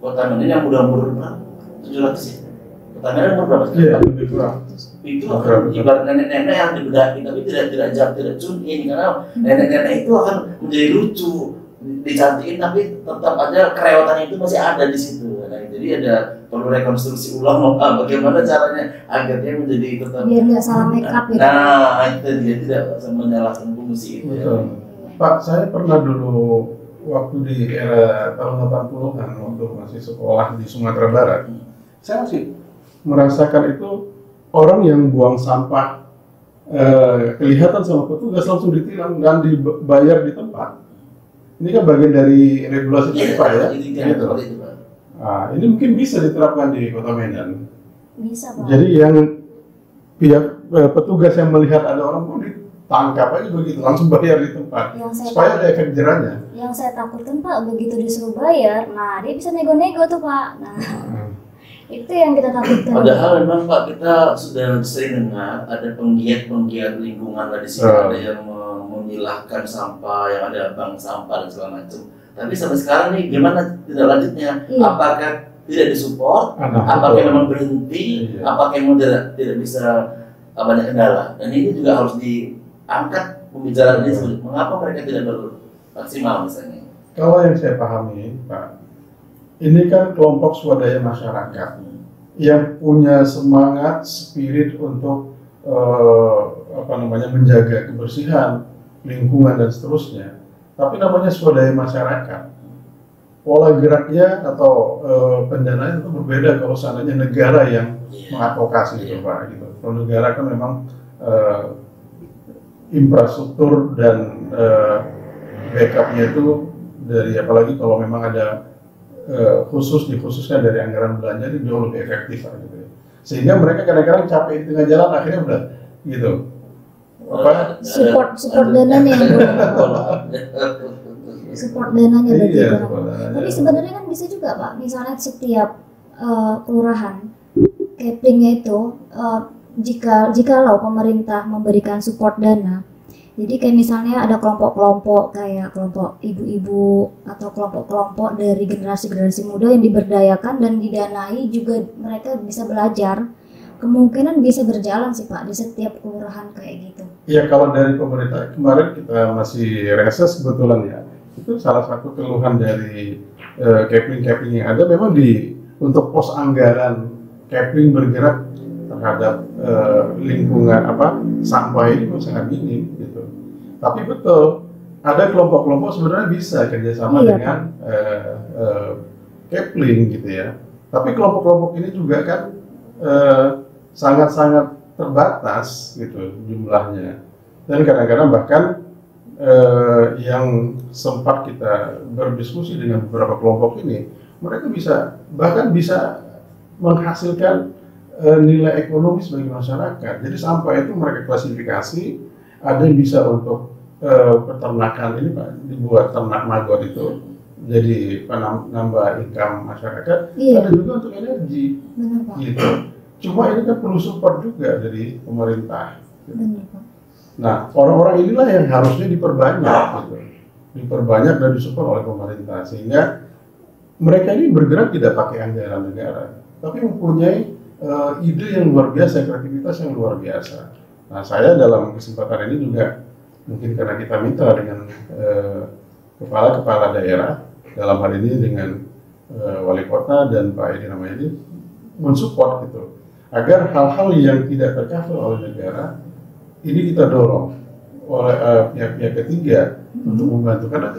Kota Medan yang udah umur berapa? 700 ya? Kota Medan umur berapa? Iya, lebih kurang. Itu akan ibarat nenek-nenek yang dibedaki, tapi tidak tune in, karena nenek-nenek itu akan menjadi lucu, dicantikin, tapi tetap aja kerewotannya itu masih ada di situ. Nah, jadi ada perlu rekonstruksi ulang bagaimana caranya agar dia menjadi tetap Biar nggak salah make up gitu. Nah, itu dia tidak menyalahkan fungsi itu. Betul. Pak, saya pernah dulu waktu di era tahun 80-an waktu masih sekolah di Sumatera Barat, saya masih merasakan itu orang yang buang sampah kelihatan sama petugas langsung ditilang dan dibayar di tempat. Ini kan bagian dari regulasi Pak ya. Gitu. Nah, ini mungkin bisa diterapkan di Kota Medan. Bisa Pak. Jadi yang pihak petugas yang melihat ada orang mau ditangkap aja begitu, langsung bayar di tempat. Supaya ada efek jerahnya. Yang saya takutkan Pak, begitu disuruh bayar, nah dia bisa nego-nego tuh Pak. Nah, itu yang kita takutkan. Padahal memang Pak, kita sudah sering dengar ada penggiat lingkungan lah di sini, ada yang memilahkan sampah, yang ada bank sampah dan segala macam. Tapi sampai sekarang nih gimana tidak lanjutnya? Iya. Apakah tidak disupport? Apakah memang berhenti? Iya. Apakah memang tidak bisa banyak kendala? Dan ini juga harus diangkat pembicaraan ini. Mengapa mereka tidak bermaksimal misalnya? Kalau yang saya pahami, Pak, ini kan kelompok swadaya masyarakat yang punya semangat, spirit untuk menjaga kebersihan lingkungan dan seterusnya. Tapi namanya swadaya masyarakat. Pola geraknya atau pendanaan itu berbeda kalau seandainya negara yang mengadvokasi itu Pak. Gitu. Kalau negara kan memang infrastruktur dan backupnya itu dari, apalagi kalau memang ada dikhususkan dari anggaran belanja itu jauh lebih efektif gitu ya. Sehingga mereka kadang-kadang capek di tengah jalan, akhirnya udah gitu. Support dananya support dananya berarti. Tapi sebenarnya kan bisa juga Pak, misalnya setiap kelurahan caplingnya itu jikalau pemerintah memberikan support dana, jadi kayak misalnya ada kelompok-kelompok kayak kelompok ibu-ibu atau kelompok-kelompok dari generasi muda yang diberdayakan dan didanai juga, mereka bisa belajar kemungkinan bisa berjalan sih Pak di setiap kelurahan kayak gitu. Ya kalau dari pemerintah kemarin kita masih reses kebetulan ya, itu salah satu keluhan dari Kepling yang ada memang untuk pos anggaran Kepling bergerak terhadap lingkungan sampah ini sangat minim gitu. Tapi betul ada kelompok-kelompok sebenarnya bisa kerjasama dengan Kepling gitu ya. Tapi kelompok-kelompok ini juga kan sangat-sangat terbatas gitu jumlahnya. Dan kadang-kadang bahkan yang sempat kita berdiskusi dengan beberapa kelompok ini, mereka bahkan bisa menghasilkan nilai ekonomis bagi masyarakat. Jadi sampah itu mereka klasifikasi, ada yang bisa untuk peternakan ini Pak, dibuat ternak maggot itu jadi nambah income masyarakat. Ada juga untuk energi. Benar, Pak. Gitu. Cuma ini kan perlu support juga dari pemerintah. Benar, Pak. Nah, orang-orang inilah yang harusnya diperbanyak gitu. Diperbanyak dan disupport oleh pemerintah sehingga mereka ini bergerak tidak pakai anggaran negara, tapi mempunyai ide yang luar biasa, kreativitas yang luar biasa. Nah, saya dalam kesempatan ini juga mungkin karena kita mitra dengan kepala-kepala daerah, dalam hal ini dengan wali kota dan Pak Edi Rahmayadi mensupport gitu, agar hal-hal yang tidak tercover oleh negara ini kita dorong oleh pihak-pihak ketiga untuk membantu, karena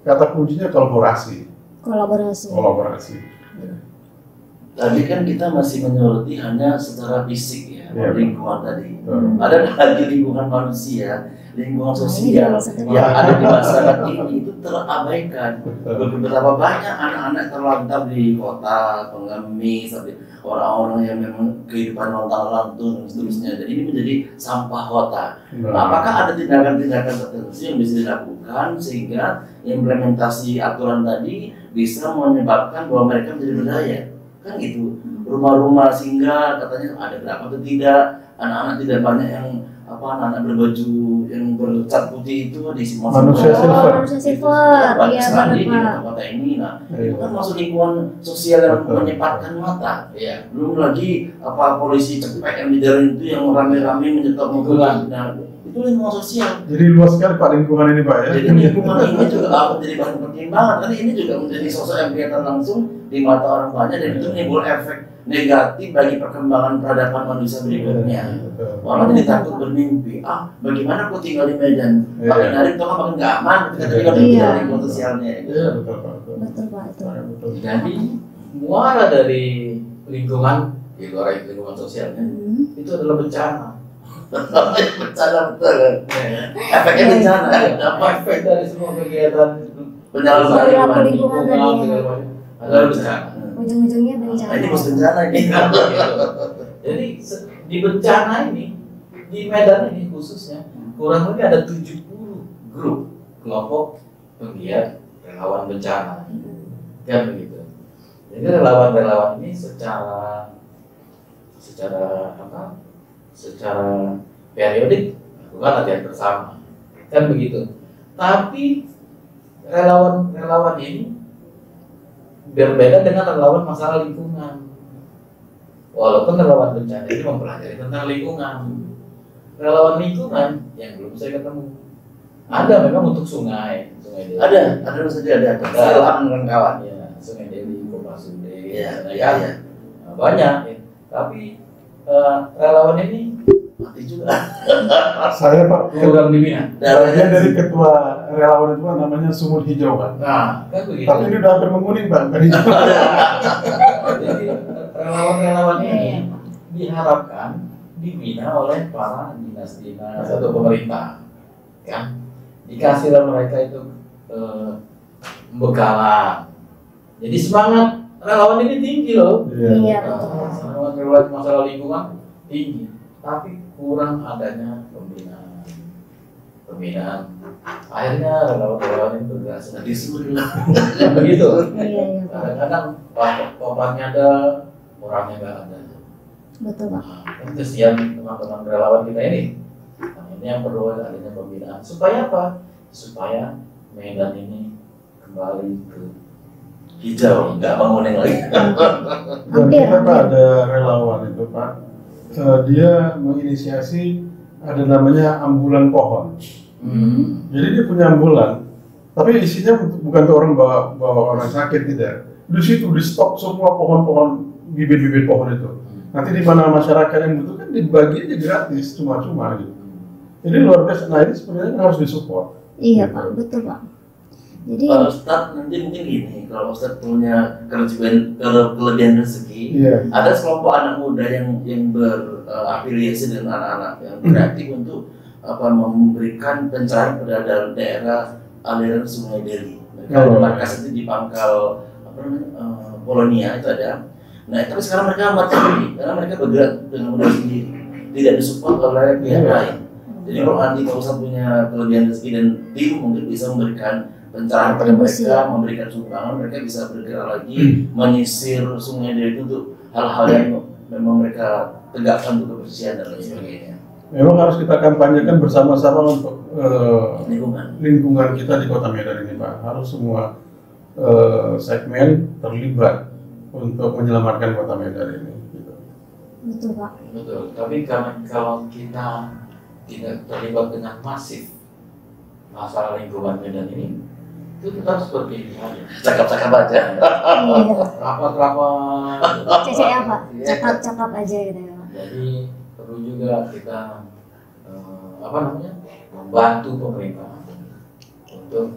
kata kuncinya kolaborasi. Tadi kan kita masih menyoroti hanya secara fisik ya, lingkungan tadi. Ada lagi lingkungan manusia, lingkungan sosial yang ada di masyarakat ini itu terabaikan. Beberapa banyak anak-anak terlantar di kota, pengemis, orang-orang yang memang kehidupan lontang-lantung dan seterusnya. Dan ini menjadi sampah kota. Apakah ada tindakan-tindakan tertentu yang bisa dilakukan sehingga implementasi aturan tadi bisa menyebabkan bahwa mereka menjadi berdaya? Kan gitu, rumah-rumah singgah katanya ada berapa atau tidak, anak-anak tidak banyak yang anak-anak berbaju yang bercat putih itu di manusia silver, iya sekali di kota ini. Nah, itu kan masuk lingkungan sosial yang menyempatkan mata. Ya, belum lagi polisi cepet yang di jalan itu yang rame-rame menyetop mobil. Nah, itu lingkungan sosial. Jadi luas sekali Pak lingkungan ini Pak ya. Jadi lingkungan ini juga harus menjadi bahan pertimbangan, karena ini juga menjadi sosok yang kelihatan langsung di mata orang banyak, dan itu menimbul efek negatif bagi perkembangan peradaban manusia berikutnya. Orang jadi takut bermimpi, bagaimana aku tinggal di Medan, makin hari itu makin nggak aman ketika tinggal di lingkungan sosialnya. Betul Pak, itu. Jadi muara dari lingkungan di luar lingkungan sosialnya itu adalah bencana. Bencana betul. Efeknya bencana. Apa efek dari semua kegiatan penyalahgunaan lingkungan adalah bencana. Ujung-ujungnya bencana. Ini bos bencana ini. Jadi di bencana ini, di Medan ini khususnya kurang lebih ada 70 grup kelompok penggiat relawan bencana. Kan begitu. Jadi relawan-relawan ini secara periodik bukan latihan bersama, kan begitu. Tapi relawan ini berbeda dengan relawan masalah lingkungan. Walaupun relawan bencana ini mempelajari tentang lingkungan, relawan lingkungan yang belum saya ketemu ada memang untuk sungai Dewi. Ada saja ada. Silakan kawan. Ya, Sungai Dewi, Kopasude, ya. Banyak. Ya. Tapi relawan ini mati juga. Saya Pak kurang dibina. Bagian dari ketua relawan itu namanya Sumut Hijau Pak. Nah, kan begitu. Tapi ini udah hampir menguning Pak. Jadi relawan-relawan ini diharapkan dibina oleh para dinas-dinas atau pemerintah, kan? Dikasihlah mereka itu bekalan. Jadi semangat relawan ini tinggi loh. Iya. Semangat masalah lingkungan tinggi, tapi kurang adanya pembinaan. Akhirnya relawan-relawan ini bergerak sendiri semua. Begitu. Iya. Kadang-kadang topaknya ada, orangnya nggak ada. Betul Pak. Nah, kesian teman-teman relawan kita ini. Nah, ini yang perlu adanya pembinaan. Supaya apa? Supaya Medan ini kembali ke Hijau, nggak menguning lagi. Dan kita Pak ada relawan itu Pak dia menginisiasi ada namanya ambulan pohon. Jadi dia punya ambulan, tapi isinya bukan tuh orang bawa orang sakit, tidak. Di situ di stok semua pohon-pohon, bibit-bibit pohon itu. Nanti di mana masyarakat yang butuh kan dibagi aja gratis, cuma-cuma gitu. Jadi luar biasa. Nah ini sebenarnya harus disupport. Iya Gitu. Pak, betul Pak. Jadi Kalau Ustadz nanti mungkin gini, kalau Ustadz punya kelebihan rezeki, Iya. ada sekelompok anak muda yang berafiliasi dengan anak-anak yang kreatif untuk memberikan pencerahan pada daerah aliran Sungai Deli. Mereka ada markas itu di Pangkal Polonia itu ada. Nah tapi sekarang mereka mati karena mereka bergerak dengan mudah sendiri, tidak disupport oleh pihak lain. Jadi kalau nanti Pak Ustadz punya kelebihan rezeki dan tim mungkin bisa memberikan pencerahan pada mereka, memberikan sumbangan, mereka bisa bergerak lagi menyisir Sungai Deli itu untuk hal-hal yang memang mereka tegakkan untuk kebersihan dan lain sebagainya. Memang harus kita kampanyekan bersama-sama untuk lingkungan kita di Kota Medan ini Pak. Harus semua segmen terlibat untuk menyelamatkan Kota Medan ini. Gitu. betul Pak. Betul, tapi kalau kita tidak terlibat dengan masif masalah lingkungan Medan ini, itu kita seperti ini aja. Cakap-cakap aja. Iya. Rapat-rapat. CCA Pak, cakap-cakap aja gitu ya Pak. Jadi perlu juga kita membantu pemerintah untuk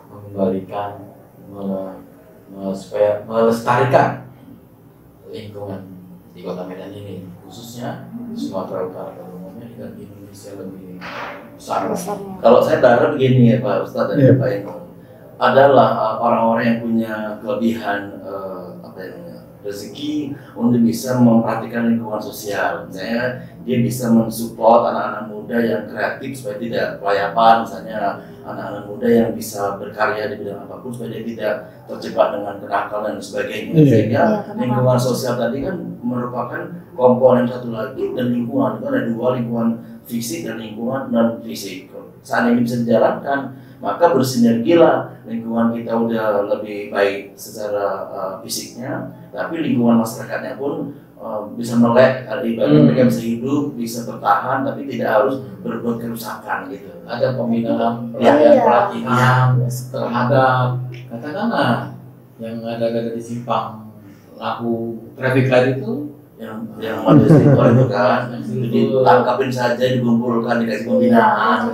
mengembalikan, melestarikan lingkungan di Kota Medan ini, khususnya di Sumatera Utara pada umumnya dan di Indonesia lebih besar. Kalau saya berharap begini ya Pak Ustadz dan Pak Eko, adalah orang-orang yang punya kelebihan rezeki untuk bisa memperhatikan lingkungan sosial. Misalnya dia bisa mensupport anak-anak muda yang kreatif supaya tidak kelayapan, misalnya anak-anak muda yang bisa berkarya di bidang apapun supaya dia tidak terjebak dengan kenakalan dan sebagainya. Sehingga lingkungan sosial tadi kan merupakan komponen satu lagi, dan lingkungan itu ada dua, lingkungan fisik dan lingkungan non fisik. Saat ini bisa dijalankan, maka bersinergilah lingkungan kita udah lebih baik secara fisiknya, tapi lingkungan masyarakatnya pun bisa melek, mereka bisa hidup, bisa bertahan, tapi tidak harus berbuat kerusakan gitu. Ada pembinaan, pelatihan terhadap katakanlah yang ada di simpang lampu traffic light itu yang manusia itu kan ditangkapin saja, dikumpulkan, dikasih pembinaan.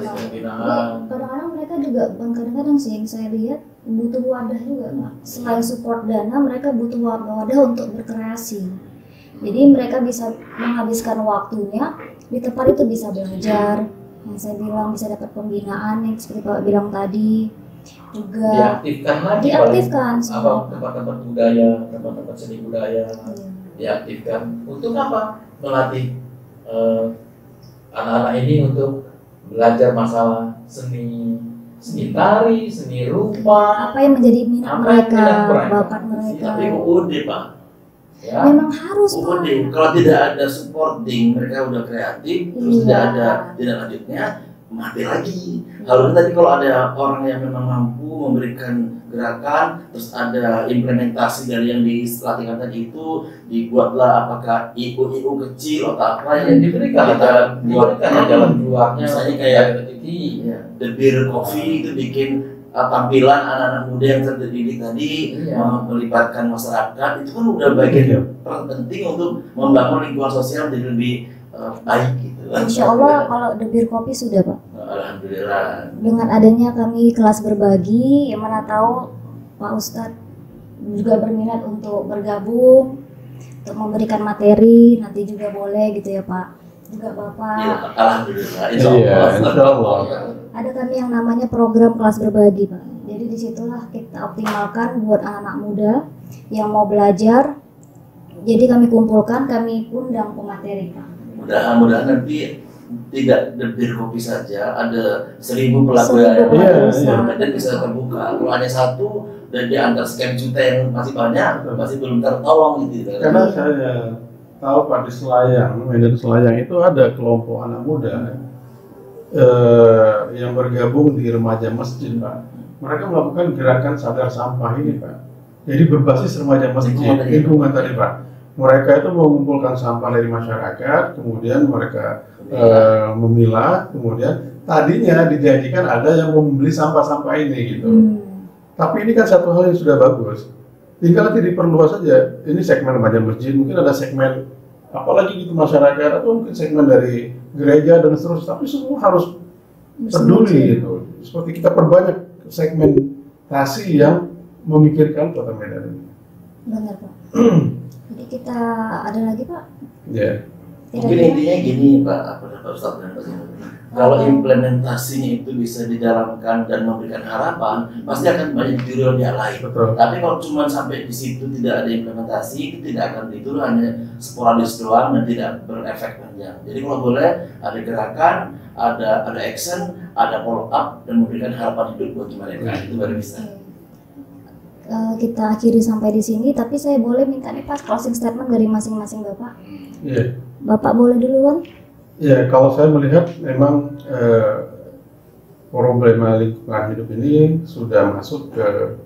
Kadang-kadang mereka juga, bukan kadang-kadang sih, yang saya lihat butuh wadah juga Pak. Selain support dana, mereka butuh wadah untuk berkreasi. Jadi mereka bisa menghabiskan waktunya di tempat itu, bisa belajar, yang saya bilang bisa dapat pembinaan yang seperti Pak bilang tadi, juga diaktifkan semua tempat-tempat budaya, tempat-tempat seni budaya. Diaktifkan untuk apa? Melatih anak-anak ini untuk belajar masalah seni tari, seni rupa, apa yang menjadi minat mereka, bakat mereka. Tapi UUD Pak, ya. Memang harus Pak. UUD kalau tidak ada supporting, mereka udah kreatif, terus tidak ada tidak lanjutnya, mati lagi. Harusnya tadi kalau ada orang yang memang mampu memberikan gerakan, terus ada implementasi dari yang dilatihkan tadi itu, dibuatlah apakah IU kecil atau apa yang diberikan jalan keluarnya, misalnya kayak The Beer Coffee itu bikin tampilan anak-anak muda yang terdidik tadi, melibatkan masyarakat, itu kan udah bagian penting untuk membangun lingkungan sosial jadi lebih baik gitu. Insya Allah kalau The Beer Coffee sudah Pak. Alhamdulillah. Dengan adanya kami kelas berbagi, yang mana tahu Pak Ustadz juga berminat untuk bergabung, untuk memberikan materi, nanti juga boleh gitu ya Pak. Juga Bapak. Ya, alhamdulillah. Insya Allah. Ada kami yang namanya program kelas berbagi Pak. Jadi disitulah kita optimalkan buat anak-anak muda yang mau belajar. Jadi kami kumpulkan, kami undang pemateri Pak. Mudah-mudahan nanti tidak The Beer Coffee saja, ada 1000 pelaku yang dan bisa terbuka. Kalau hanya satu dan di antara sekian juta yang masih banyak, masih belum tertolong gitu. Karena saya tahu Pak, di Selayang, Medan Selayang itu ada kelompok anak muda yang bergabung di remaja masjid Pak. Mereka melakukan gerakan sadar sampah ini Pak. Jadi berbasis remaja masjid, lingkungan tadi Pak. Mereka itu mengumpulkan sampah dari masyarakat, kemudian mereka memilah, kemudian tadinya dijanjikan ada yang membeli sampah-sampah ini gitu. Tapi ini kan satu hal yang sudah bagus. Tinggal nanti diperluas saja. Ini segmen remaja masjid, mungkin ada segmen apalagi gitu masyarakat atau mungkin segmen dari gereja dan seterusnya. Tapi semua harus peduli gitu. Seperti kita perbanyak segmentasi yang memikirkan Kota Medan ini. Benar Pak. Jadi kita ada lagi Pak? Ya. Mungkin intinya gini Pak, Pak Ustadz dan Pak Zainul. Kalau implementasinya itu bisa dijalankan dan memberikan harapan, pasti akan banyak tiruan yang lain. Betul. Tapi kalau cuma sampai di situ tidak ada implementasi, itu tidak akan ditiru, hanya sporadis doang dan tidak berefek panjang. Jadi kalau boleh ada gerakan, ada action, ada follow up dan memberikan harapan hidup buat mereka. Itu baru bisa. Kita akhiri sampai di sini, tapi saya boleh minta nih Pak closing statement dari masing-masing Bapak. Iya. Bapak boleh duluan? Ya, kalau saya melihat memang problema lingkungan hidup ini sudah masuk ke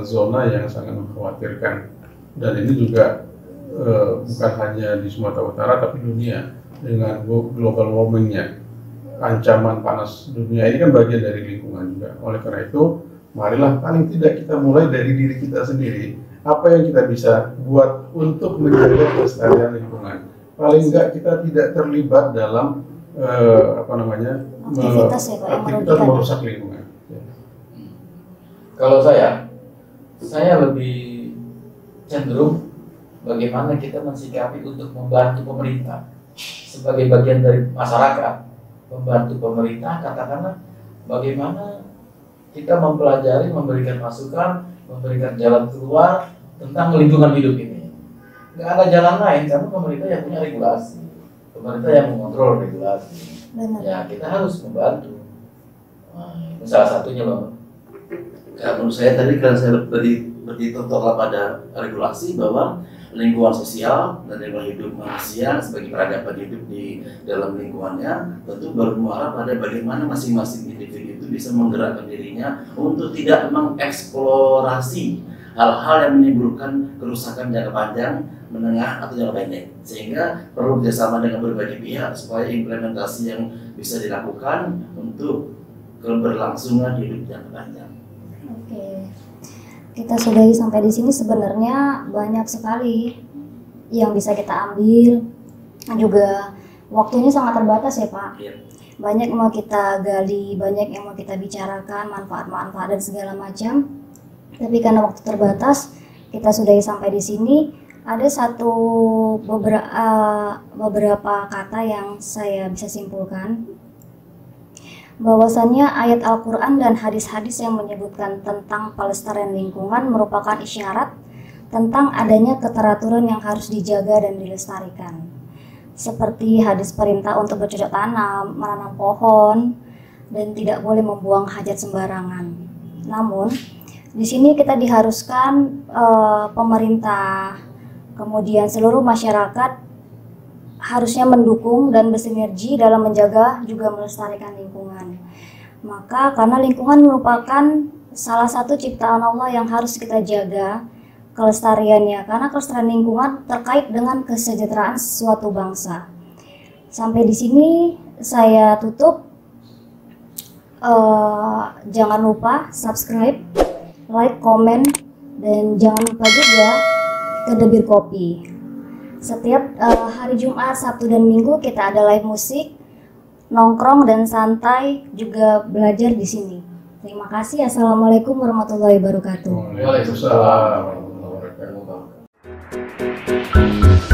zona yang sangat mengkhawatirkan, dan ini juga bukan hanya di Sumatera Utara tapi dunia dengan global warmingnya, ancaman panas dunia ini kan bagian dari lingkungan juga. Oleh karena itu, marilah paling tidak kita mulai dari diri kita sendiri. Apa yang kita bisa buat untuk menjaga kelestarian lingkungan? Paling enggak kita tidak terlibat dalam aktivitas ya Pak, aktivitas merusak lingkungan. Ya. Kalau saya lebih cenderung bagaimana kita mensikapi untuk membantu pemerintah sebagai bagian dari masyarakat, membantu pemerintah, katakanlah bagaimana kita mempelajari, memberikan masukan, memberikan jalan keluar tentang lingkungan hidup ini. Nggak ada jalan lain karena pemerintah yang punya regulasi, pemerintah yang mengontrol regulasi. Benar. Ya kita harus membantu. Nah, itu salah satunya Bang. Ya, menurut saya tadi kan saya beri contoh pada regulasi bahwa lingkungan sosial dan lingkungan hidup manusia sebagai peradaban hidup di dalam lingkungannya tentu bermuara pada bagaimana masing-masing individu itu bisa menggerakkan dirinya untuk tidak mengeksplorasi hal-hal yang menimbulkan kerusakan jangka panjang, menengah atau jangka pendek, sehingga perlu kerjasama dengan berbagai pihak supaya implementasi yang bisa dilakukan untuk keberlangsungan hidup jangka panjang. Oke, kita sudahi sampai di sini. Sebenarnya banyak sekali yang bisa kita ambil, juga waktunya sangat terbatas ya Pak. Ya. Banyak yang mau kita gali, banyak yang mau kita bicarakan, manfaat-manfaat dan segala macam. Tapi karena waktu terbatas, kita sudahi sampai di sini. Ada beberapa kata yang saya bisa simpulkan, bahwasannya ayat Al-Quran dan hadis-hadis yang menyebutkan tentang pelestarian lingkungan merupakan isyarat tentang adanya keteraturan yang harus dijaga dan dilestarikan. Seperti hadis perintah untuk bercocok tanam, menanam pohon, dan tidak boleh membuang hajat sembarangan. Namun, di sini kita diharuskan pemerintah, kemudian seluruh masyarakat harusnya mendukung dan bersinergi dalam menjaga juga melestarikan lingkungan. Maka karena lingkungan merupakan salah satu ciptaan Allah yang harus kita jaga kelestariannya, karena kelestarian lingkungan terkait dengan kesejahteraan suatu bangsa. Sampai di sini saya tutup. Jangan lupa subscribe, like, komen, dan jangan lupa juga ke Debir Kopi. Setiap hari Jumat, Sabtu, dan Minggu kita ada live musik, nongkrong dan santai, juga belajar di sini. Terima kasih. Assalamualaikum warahmatullahi wabarakatuh. Waalaikumsalam warahmatullahi wabarakatuh.